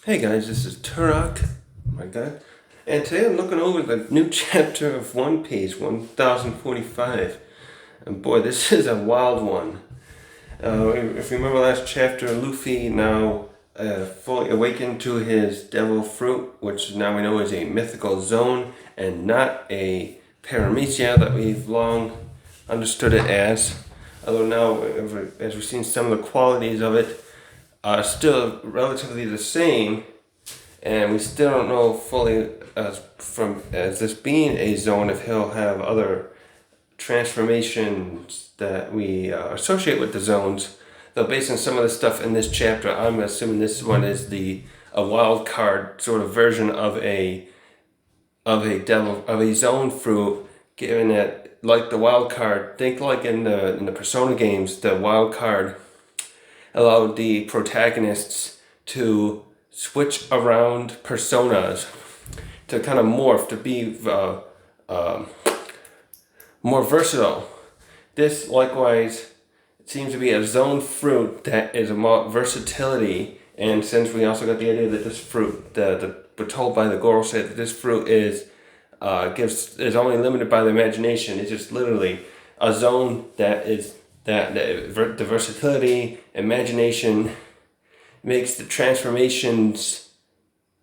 Hey guys, this is Turok, my God, and today I'm looking over the new chapter of One Piece, 1045, and boy, this is a wild one. If you remember last chapter, Luffy now fully awakened to his devil fruit, which now we know is a mythical zone and not a paramecia that we've long understood it as. Although now, as we've seen, some of the qualities of it are still relatively the same, and we still don't know fully as this being a zone if he'll have other transformations that we associate with the zones. Though based on some of the stuff in this chapter, I'm assuming this one is a wild card sort of version of a zone fruit. Given that, like the wild card, think like in the Persona games, the wild card allowed the protagonists to switch around personas, to kind of morph, to be more versatile. This likewise seems to be a zone fruit that is a more versatility, and since we also got the idea that this fruit, we're told by the Gorosei that this fruit is only limited by the imagination. It's just literally a zone that is the versatility, imagination makes the transformations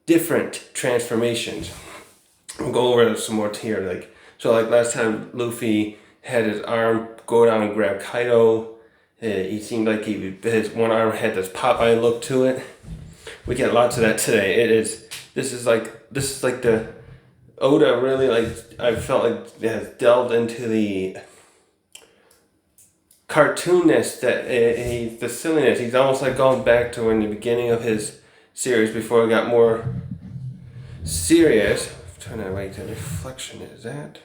different transformations. We'll go over some more here. Like last time, Luffy had his arm go down and grab Kaido. He seemed like his one arm had this Popeye look to it. We get lots of that today. This is like the Oda really, I felt like has delved into the cartoonness that the silliness. He's almost like going back to when the beginning of his series before it got more serious. I'm trying to wait, the reflection is that.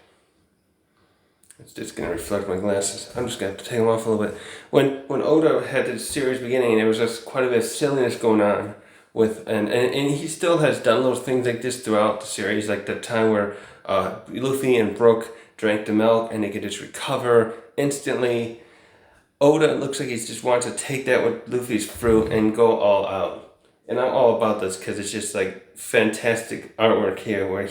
It's just gonna reflect my glasses. I'm just gonna have to take them off a little bit. When Oda had the series beginning, there was just quite a bit of silliness going on with, and he still has done little things like this throughout the series, like the time where Luffy and Brook drank the milk and they could just recover instantly. Oda looks like he just wants to take that with Luffy's fruit and go all out. And I'm all about this because it's just like fantastic artwork here where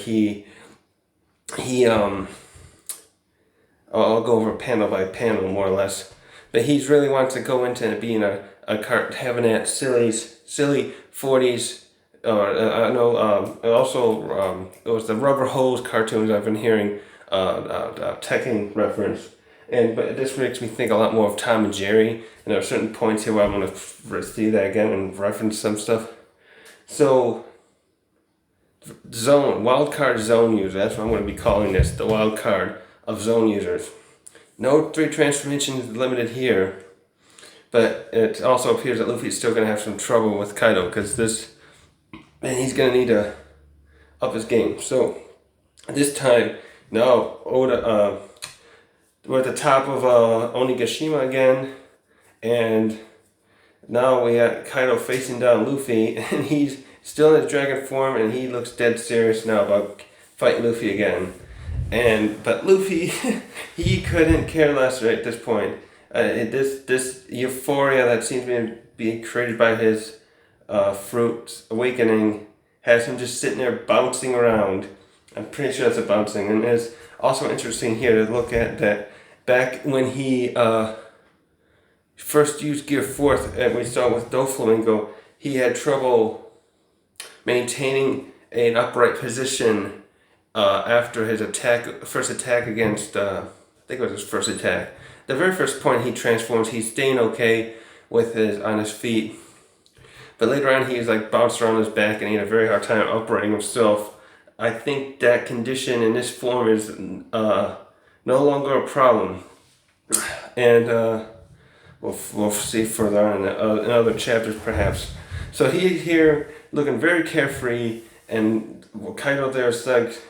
I'll go over panel by panel more or less. But he's really wants to go into being having that silly 40s, also it was the Rubber Hose cartoons I've been hearing, Tekken reference. But this makes me think a lot more of Tom and Jerry, and there are certain points here where I'm going to see that again and reference some stuff. So, wildcard zone user, that's what I'm going to be calling this, the wildcard of zone users. No 3 transformations limited here, but it also appears that Luffy's still going to have some trouble with Kaido, because he's going to need to up his game. So, this time, now Oda, we're at the top of Onigashima again, and now we got Kaido facing down Luffy, and he's still in his dragon form, and he looks dead serious now about fighting Luffy again. But Luffy, he couldn't care less right at this point. This euphoria that seems to be created by his fruit awakening has him just sitting there bouncing around. I'm pretty sure that's a bouncing, and it's also interesting here to look at that back when he first used Gear 4th, and we saw with Doflamingo, he had trouble maintaining an upright position after his first attack against, I think it was his first attack. The very first point he transforms, he's staying okay on his feet. But later on, he's like bounced around his back and he had a very hard time uprighting himself. I think that condition in this form is no longer a problem. And we'll see further on in other chapters perhaps. So he's here looking very carefree, and Kaido there's like...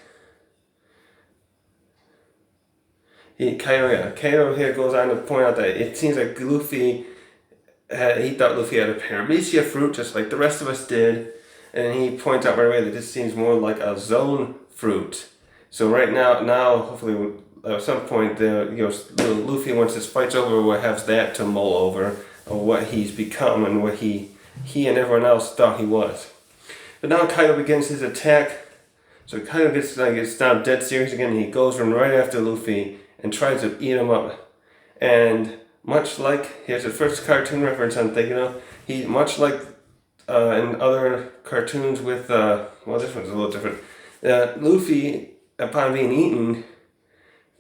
Kaido here goes on to point out that it seems like he thought Luffy had a paramecia fruit just like the rest of us did, and he points out right away that this seems more like a zone fruit. So right now hopefully at some point Luffy, once this fight's over, will have that to mull over of what he's become and what he and everyone else thought he was. But now Kaido begins his attack. So Kaido gets down dead serious again. And he goes from right after Luffy and tries to eat him up. And much like, here's the first cartoon reference I'm thinking of. He much like in other cartoons with well, this one's a little different. Luffy, upon being eaten,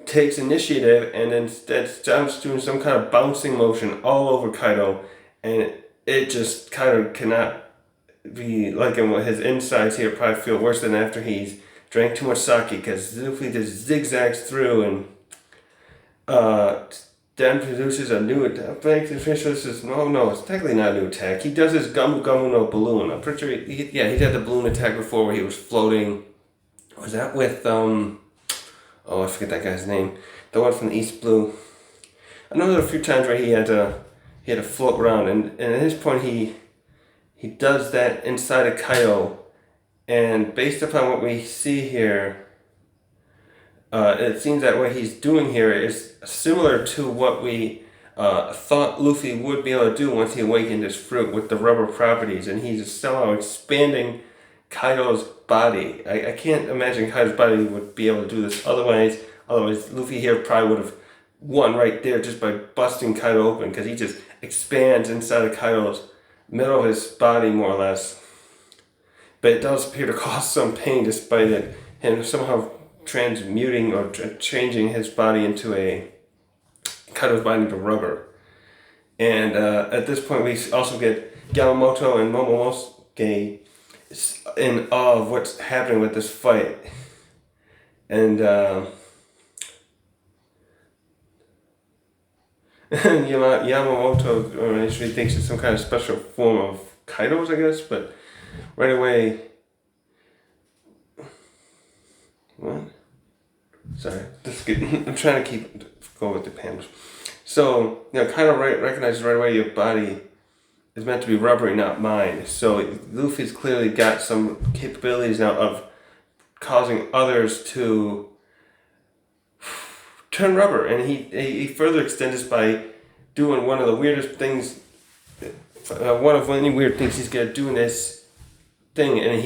takes initiative and instead starts doing some kind of bouncing motion all over Kaido, and it just kind of cannot be like him. His insides here probably feel worse than after he's drank too much sake, because Luffy just zigzags through and then produces a new attack. This is no, it's technically not a new attack. He does his Gamu Gamu no balloon. I'm pretty sure he had the balloon attack before where he was floating. Was that with I forget that guy's name. The one from the East Blue. I know there were a few times where he had to float around, and at this point he does that inside of Kaido, and based upon what we see here, it seems that what he's doing here is similar to what we thought Luffy would be able to do once he awakened his fruit with the rubber properties, and he's somehow expanding Kaido's body. I can't imagine Kaido's body would be able to do this otherwise Luffy here probably would have won right there just by busting Kaido open, because he just expands inside of Kaido's middle of his body more or less. But it does appear to cause some pain despite him somehow transmuting or changing his body into Kaido's body into rubber. And at this point we also get Yamamoto and Momonosuke in awe of what's happening with this fight. And Yamamoto initially thinks it's some kind of special form of Kaido's, I guess, but right away... What? Sorry, I'm trying to go with the panels. So, Kaido recognizes right away your body is meant to be rubbery, not mine. So Luffy's clearly got some capabilities now of causing others to turn rubber, and he further extends this by doing one of the weirdest things, one of many weird things he's gonna do in this thing, and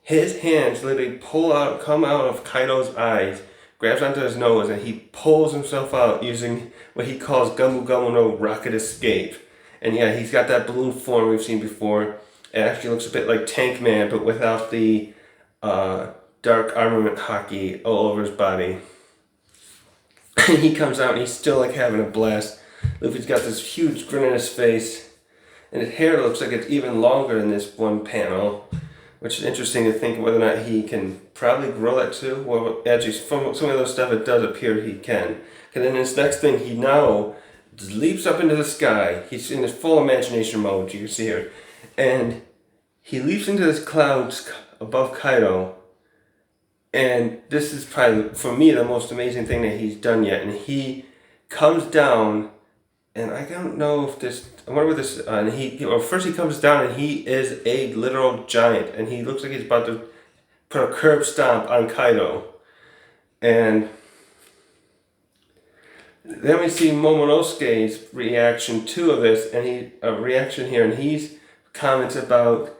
his hands literally come out of Kaido's eyes, grabs onto his nose, and he pulls himself out using what he calls Gamu Gamu no Rocket Escape. And he's got that balloon form we've seen before. It actually looks a bit like Tank Man, but without the dark armament hockey all over his body. And he comes out and he's still having a blast. Luffy's got this huge grin on his face, and his hair looks like it's even longer in this one panel, which is interesting to think whether or not he can probably grow that too. Well, actually, from some of those stuff, it does appear he can. And then this next thing, he now leaps up into the sky. He's in his full imagination mode, you can see here. And he leaps into this clouds above Kaido. And this is probably, for me, the most amazing thing that he's done yet. And he comes down, and I don't know if this, I wonder what this, and first he comes down and he is a literal giant. And he looks like he's about to put a curb stomp on Kaido. And then we see Momonosuke's reaction too of this, and he comments about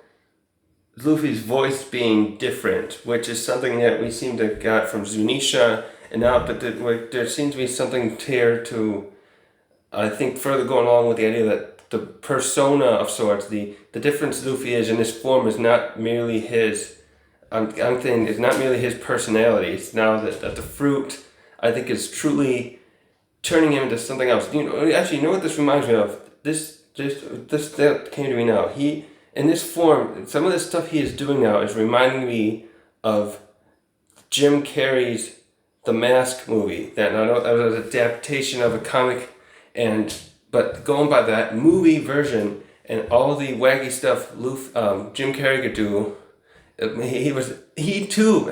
Luffy's voice being different, which is something that we seem to have got from Zunisha, and now, but there seems to be something here to, I think, further going along with the idea that the persona of sorts, the difference Luffy is in this form is not merely his, I'm thinking, it's not merely his personality. It's now that the fruit, I think, is truly turning him into something else. Actually, you know what this reminds me of? This that came to me now. In this form, some of the stuff he is doing now is reminding me of Jim Carrey's The Mask movie. That was an adaptation of a comic, but going by that movie version and all the wacky stuff Jim Carrey could do, he too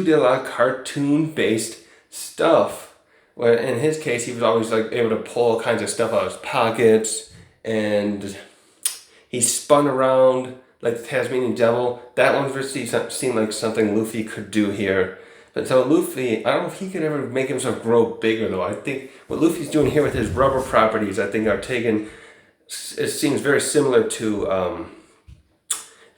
did a lot of cartoon-based stuff. Where in his case, he was always able to pull all kinds of stuff out of his pockets, and he spun around like the Tasmanian Devil. That one seemed like something Luffy could do here. But so Luffy, I don't know if he could ever make himself grow bigger though. I think what Luffy's doing here with his rubber properties, I think it seems very similar to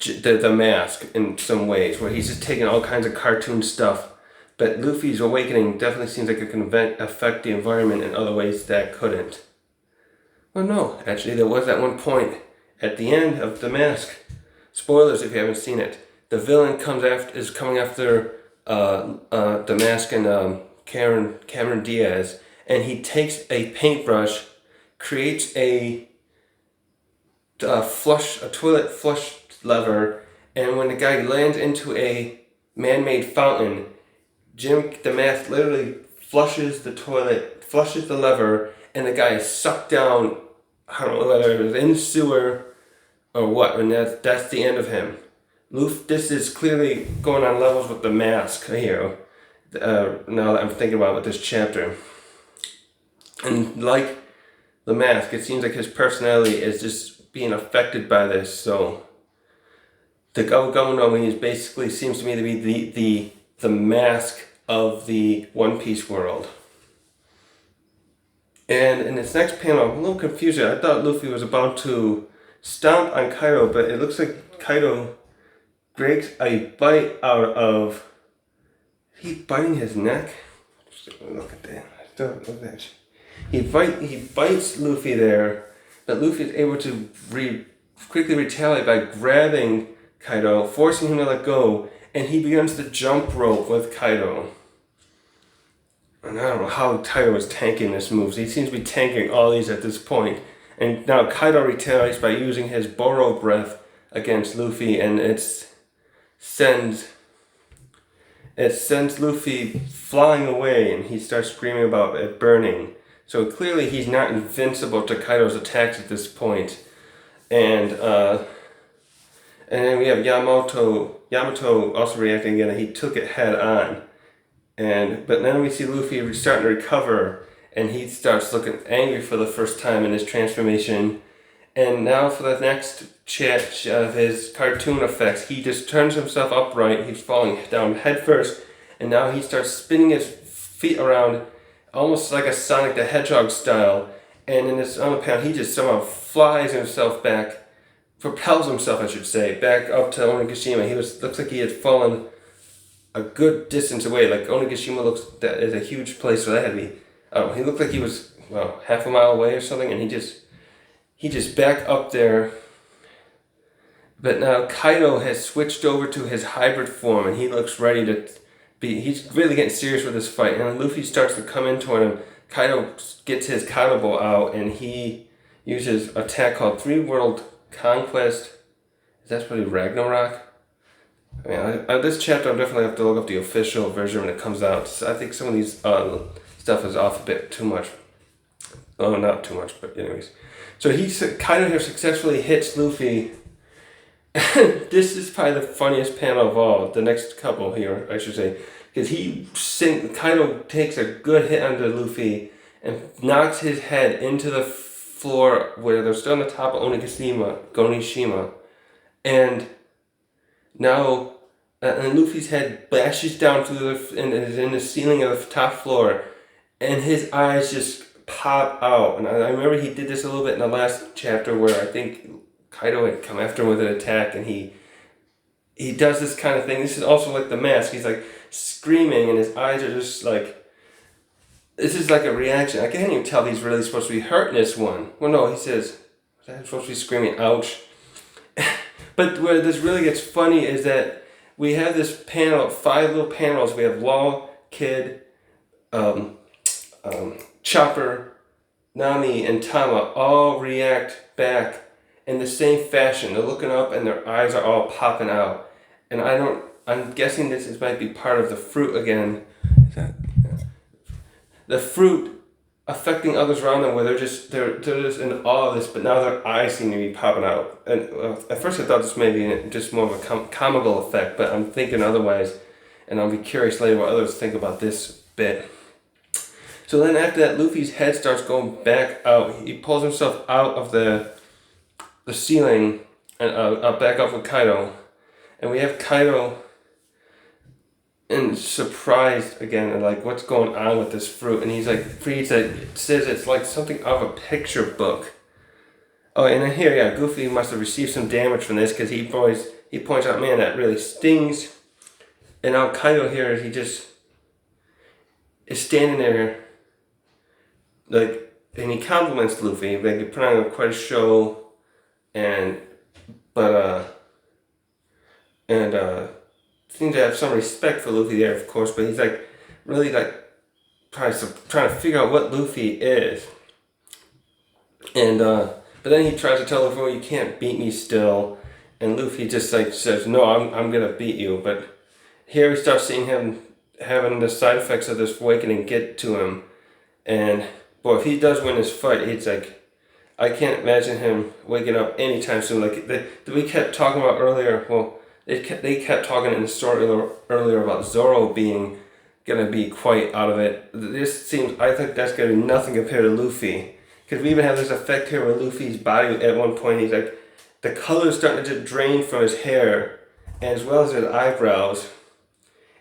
the mask in some ways, where he's just taking all kinds of cartoon stuff. But Luffy's awakening definitely seems like it can affect the environment in other ways that couldn't. Well, no, actually, there was that one point at the end of The Mask. Spoilers if you haven't seen it. The villain is coming after The Mask and Cameron Diaz, and he takes a paintbrush, creates a toilet flush lever, and when the guy lands into a man-made fountain, Jim the Mask literally flushes the lever, and the guy is sucked down. I don't know whether it was in the sewer or what, and that's the end of him. This is clearly going on levels with The Mask here. Now that I'm thinking about with this chapter, and like The Mask, it seems like his personality is just being affected by this. So the Go-Go-No is basically seems to me to be the mask of the One Piece world. And in this next panel, I'm a little confused here. I thought Luffy was about to stomp on Kaido, but it looks like Kaido breaks a bite out of... Is he biting his neck? Look at that. Look at that. He bites Luffy there, but Luffy is able to quickly retaliate by grabbing Kaido, forcing him to let go, and he begins to jump rope with Kaido. And I don't know how Kaido is tanking this move. He seems to be tanking all these at this point. And now Kaido retaliates by using his Boro breath against Luffy, and it sends Luffy flying away, and he starts screaming about it burning. So clearly he's not invincible to Kaido's attacks at this point. And then we have Yamato also reacting again, and he took it head on. But then we see Luffy starting to recover, and he starts looking angry for the first time in his transformation. And now for the next chat of his cartoon effects, he just turns himself upright, he's falling down head first, and now he starts spinning his feet around almost like a Sonic the Hedgehog style. And in this other panel, he just somehow flies himself back, propels himself, I should say, back up to Onigashima. Looks like he had fallen a good distance away. Like Onigashima that is a huge place, so that had to be. He looked like he was half a mile away or something, and he just back up there. But now Kaido has switched over to his hybrid form, and he looks ready to be. He's really getting serious with this fight. And when Luffy starts to come in toward him, Kaido gets his Kaido out, and he uses an attack called Three World Conquest. Is that supposed to be Ragnarok? I mean, this chapter I'm definitely have to look up the official version when it comes out. So I think some of these stuff is off a bit too much. Oh, not too much, but anyways. So Kaido here successfully hits Luffy. This is probably the funniest panel of all. The next couple here, I should say, because Kaido takes a good hit onto Luffy and knocks his head into the floor where they're still on the top of Onigashima, and now and Luffy's head bashes down through in the ceiling of the top floor, and his eyes just pop out. And I remember he did this a little bit in the last chapter where I think Kaido had come after him with an attack, and he does this kind of thing. This is also like The Mask. He's like screaming, and his eyes are just like. This is like a reaction. I can't even tell if he's really supposed to be hurting this one. Well, no, he says, I'm supposed to be screaming, ouch. But where this really gets funny is that we have this panel, 5 little panels. We have Law, Kid, Chopper, Nami, and Tama all react back in the same fashion. They're looking up and their eyes are all popping out. And I'm guessing this might be part of the fruit again. Is that... The fruit affecting others around them, where they're just in awe of this, but now their eyes seem to be popping out. And at first I thought this may be just more of a comical effect, but I'm thinking otherwise, and I'll be curious later what others think about this bit. So then after that, Luffy's head starts going back out. He pulls himself out of the ceiling and back up with Kaido, and we have Kaido. And surprised again, and like, what's going on with this fruit? And he's like, says it's like something out of a picture book. Oh, and then here, Goofy must have received some damage from this, because he he points out, man, that really stings. And now Kaido here, he just is standing there, like, and he compliments Luffy. Like, he put on quite a show, and seems to have some respect for Luffy there, of course. But he's like really like trying to figure out what Luffy is, and but then he tries to tell Luffy, "Oh, you can't beat me still," and Luffy just like says, "No, I'm gonna beat you." But here we start seeing him having the side effects of this awakening get to him, and boy, if he does win this fight, it's like, I can't imagine him waking up anytime soon. Like we kept talking about earlier. Well, they kept talking in the story earlier about Zoro being gonna be quite out of it. This seems, I think that's gonna be nothing compared to Luffy, because we even have this effect here where Luffy's body at one point, he's like, the color's starting to drain from his hair as well as his eyebrows,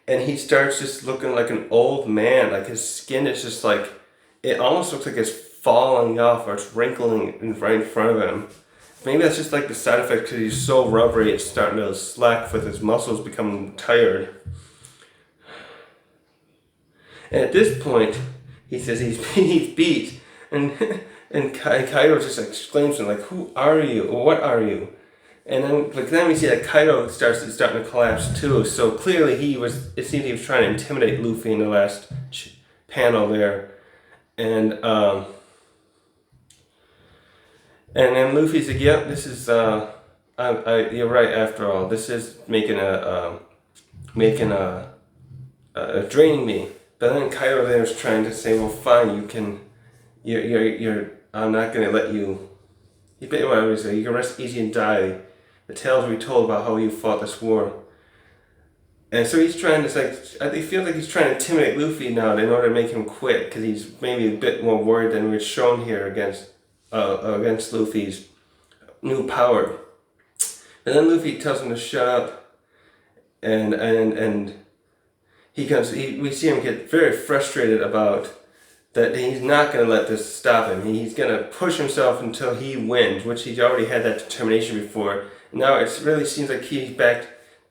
and he starts just looking like an old man. Like his skin is just like, it almost looks like it's falling off or it's wrinkling right in front of him. Maybe that's just like the side effect because he's so rubbery, it's starting to slack with his muscles becoming tired. And at this point, he says he's beat, and Kaido just exclaims to him, like, "Who are you? Or what are you?" And then we see that Kaido starting to collapse too. So clearly it seems he was trying to intimidate Luffy in the last panel there. And then Luffy's like, "Yep, this is you're right. After all, this is draining me." But then Kaido there is trying to say, "Well, fine, I'm not gonna let you." He basically said, "You can rest easy and die. The tales we told about how you fought this war." And so he's trying to, I feel like he's trying to intimidate Luffy now in order to make him quit, because he's maybe a bit more worried than we're shown here against Luffy's new power. And then Luffy tells him to shut up, and we see him get very frustrated about that. He's not going to let this stop him. He's going to push himself until he wins, which he's already had that determination before. Now it really seems like he's back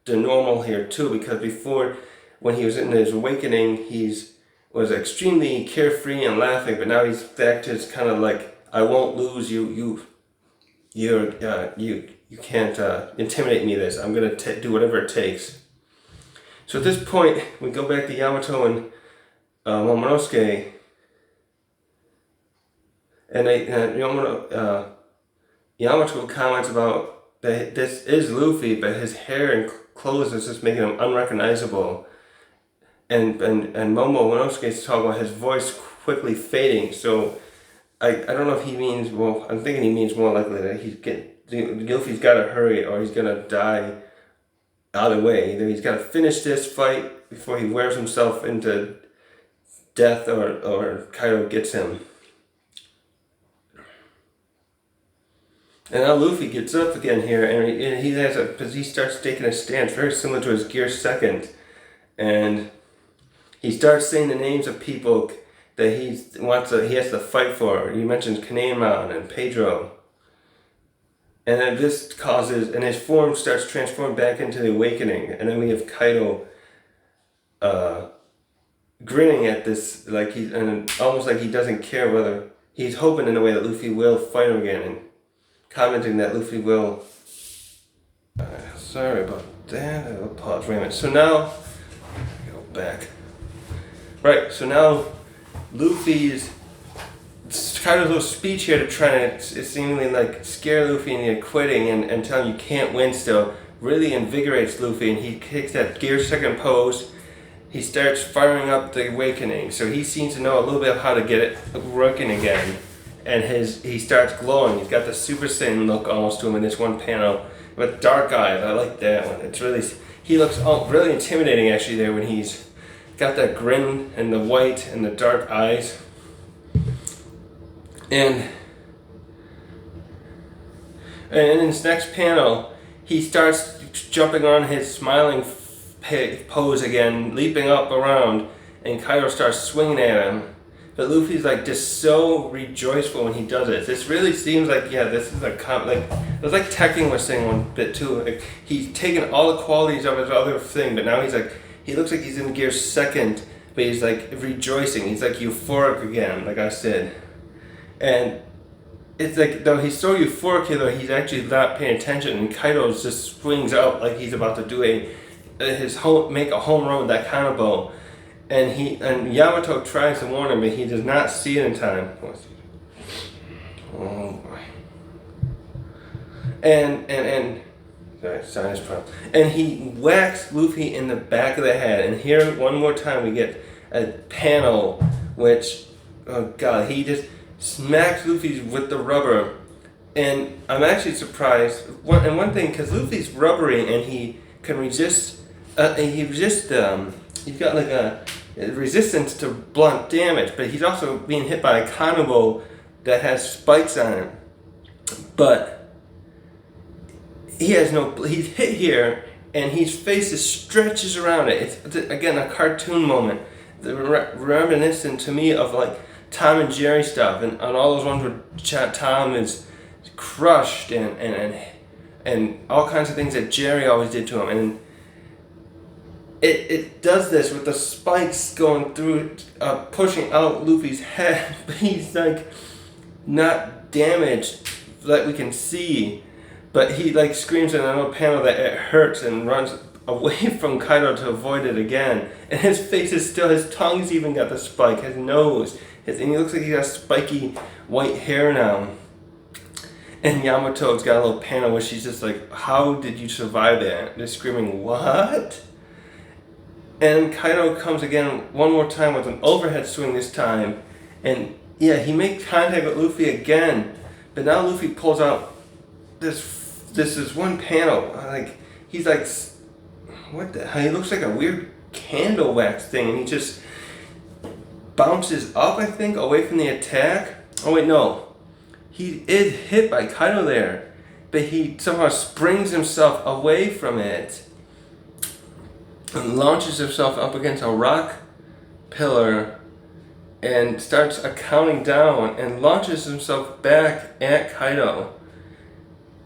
to normal here too, because before, when he was in his awakening, was extremely carefree and laughing, but now he's back to his kind of like, "I won't lose, you can't intimidate me this. I'm gonna do whatever it takes." So at this point, we go back to Yamato and Momonosuke, and Yamato comments about that this is Luffy, but his hair and clothes is just making him unrecognizable. And Momonosuke is talking about his voice quickly fading. So I don't know if he means, well, I'm thinking he means more likely that Luffy's got to hurry or he's gonna die either way. Either he's got to finish this fight before he wears himself into death, or Kaido gets him. And now Luffy gets up again here, and he starts taking a stance very similar to his Gear Second, and he starts saying the names of people that he has to fight for. He mentions Kinemon and Pedro, and then this causes, and his form starts transforming back into the awakening, and then we have Kaido grinning at this, like almost like he doesn't care whether he's hoping in a way that Luffy will fight him again, and commenting that Luffy will. Sorry about that. I'll pause. Wait a minute. So now, go back. Right. So now, Luffy's kind of little speech here to try to seemingly like scare Luffy into quitting and tell him you can't win still really invigorates Luffy, and he kicks that Gear Second pose. He starts firing up the awakening. So he seems to know a little bit of how to get it working again. And he starts glowing. He's got the Super Saiyan look almost to him in this one panel with dark eyes. I like that one. It's really, he looks really intimidating actually there when he's got that grin and the white and the dark eyes. And in this next panel, he starts jumping on his smiling pose again, leaping up around, and Kaido starts swinging at him. but Luffy's like just so rejoiceful when he does it. This really seems like, yeah, this is like it was like Tekken was saying one bit too. Like he's taken all the qualities of his other thing, but now he looks like he's in Gear Second, but he's like rejoicing. He's like euphoric again, like I said, and it's like though he's so euphoric here, though he's actually not paying attention, and Kaido just swings out like he's about to do make a home run with that Kanabo. And Yamato tries to warn him, but he does not see it in time. Oh boy. And sinus problem. And he whacks Luffy in the back of the head. And here, one more time, we get a panel which, oh god, he just smacks Luffy with the rubber. And I'm actually surprised. One thing, because Luffy's rubbery and he can resist. He's got like a resistance to blunt damage, but he's also being hit by a Kanabo that has spikes on it. But he's hit here, and his face stretches around it. It's again a cartoon moment, reminiscent to me of like Tom and Jerry stuff, and all those ones where Tom is crushed and all kinds of things that Jerry always did to him, and it does this with the spikes going through, pushing out Luffy's head, but he's like not damaged that we can see, but he like screams in another panel that it hurts and runs away from Kaido to avoid it again, and his face is still, his tongue's even got the spike, his nose, and he looks like he got spiky white hair now. And Yamato's got a little panel where she's just like, how did you survive that? They're screaming, what? And Kaido comes again one more time with an overhead swing this time. And yeah, he makes contact with Luffy again. But now Luffy pulls out this is one panel. Like, he's like, what the hell? He looks like a weird candle wax thing. And he just bounces up, I think, away from the attack. Oh wait, no. He is hit by Kaido there. But he somehow springs himself away from it and launches himself up against a rock pillar and starts counting down and launches himself back at Kaido.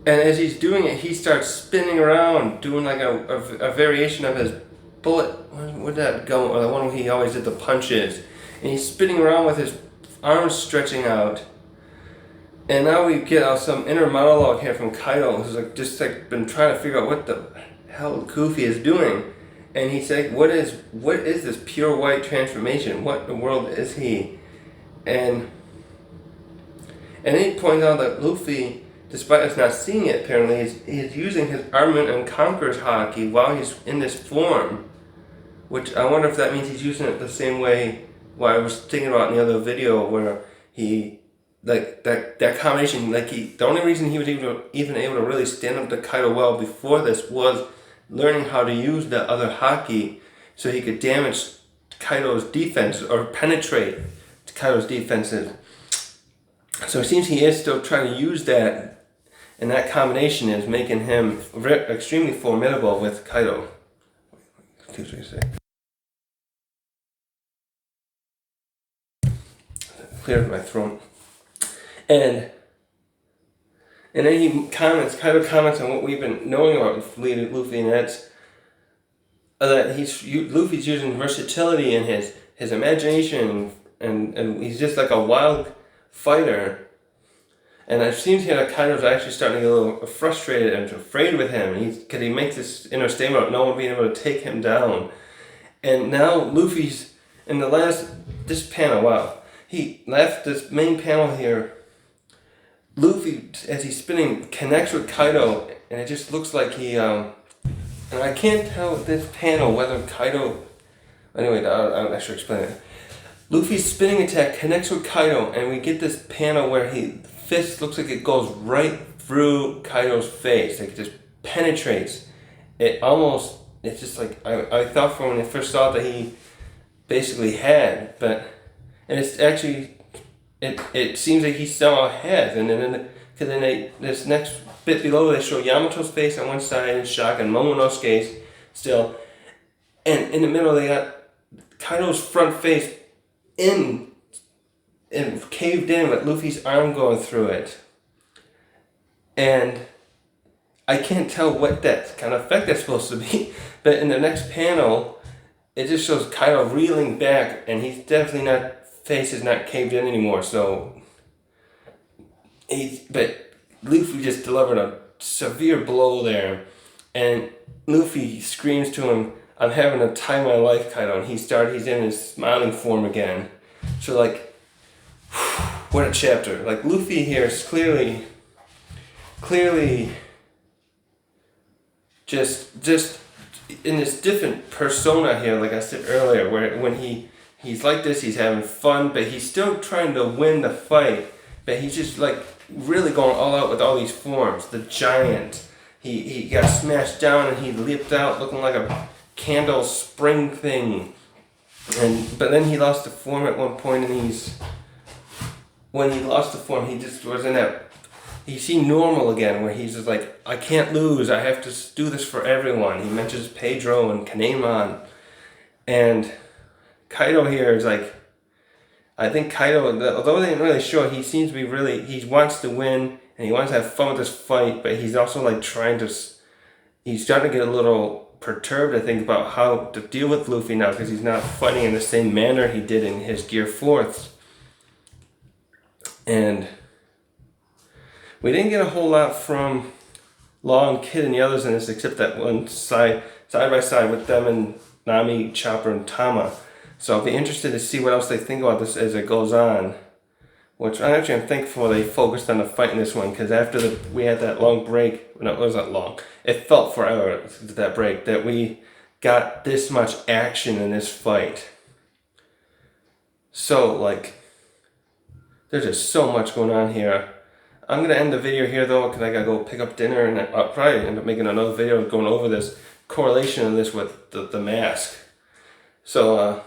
And as he's doing it, he starts spinning around, doing like a variation of his bullet. Where'd that go? The one where he always did the punches. And he's spinning around with his arms stretching out. And now we get some inner monologue here from Kaido, who's like just like been trying to figure out what the hell Goofy is doing. And he's like, what is this pure white transformation? What in the world is he? And then he points out that Luffy, despite us not seeing it apparently, he's using his Armament and Conqueror's haki while he's in this form. Which I wonder if that means he's using it the same way what I was thinking about in the other video where he, like that combination, like the only reason he was even able to really stand up to Kaido well before this was learning how to use the other haki so he could damage Kaido's defense or penetrate Kaido's defenses. So it seems he is still trying to use that, and that combination is making him extremely formidable with Kaido. Excuse me a sec. Cleared my throat. And then Kaido comments on what we've been knowing about Luffy, and that's that Luffy's using versatility in his imagination, and he's just like a wild fighter. And it seems here that Kaido's actually starting to get a little frustrated and afraid with him, because he makes this inner statement about no one being able to take him down. And now Luffy's in this panel, wow, he left this main panel here. Luffy, as he's spinning, connects with Kaido, and it just looks like he, and I can't tell with this panel whether Kaido, anyway, I'll actually explain it. Luffy's spinning attack connects with Kaido, and we get this panel where fist looks like it goes right through Kaido's face, like it just penetrates. It's just like, I thought from when I first saw it that he basically had, and it's actually, it seems like he somehow has, and then this next bit below they show Yamato's face on one side in shock and Momonosuke's still, and in the middle they got Kaido's front face in it caved in with Luffy's arm going through it. And I can't tell what that kind of effect that's supposed to be, but in the next panel, it just shows Kaido reeling back, and he's definitely not, face is not caved in anymore, so but Luffy just delivered a severe blow there, and Luffy screams to him, "I'm having a time of my life, Kaido," and he's in his smiling form again. So like, what a chapter. Like, Luffy here is clearly just in this different persona here, like I said earlier, where when he's like this, he's having fun, but he's still trying to win the fight, but he's just like really going all out with all these forms. The giant, he got smashed down and he leaped out looking like a candle spring thing, but then he lost the form at one point, and when he lost the form, he just was in that, he seemed normal again, where he's just like, I can't lose, I have to do this for everyone. He mentions Pedro and Kinemon. And Kaido here is like, I think Kaido, although they didn't really show it, he seems to be he wants to win, and he wants to have fun with this fight, but he's also like he's starting to get a little perturbed, I think, about how to deal with Luffy now, because he's not fighting in the same manner he did in his Gear 4th. And we didn't get a whole lot from Law and Kid and the others in this, except that one side by side with them and Nami, Chopper, and Tama. So I'll be interested to see what else they think about this as it goes on. Which I'm thankful they focused on the fight in this one, because after we had that long break, no, it wasn't long, it felt forever, that break, that we got this much action in this fight. So like, there's just so much going on here. I'm going to end the video here though, because I got to go pick up dinner, and I'll probably end up making another video going over this correlation of this with the mask. So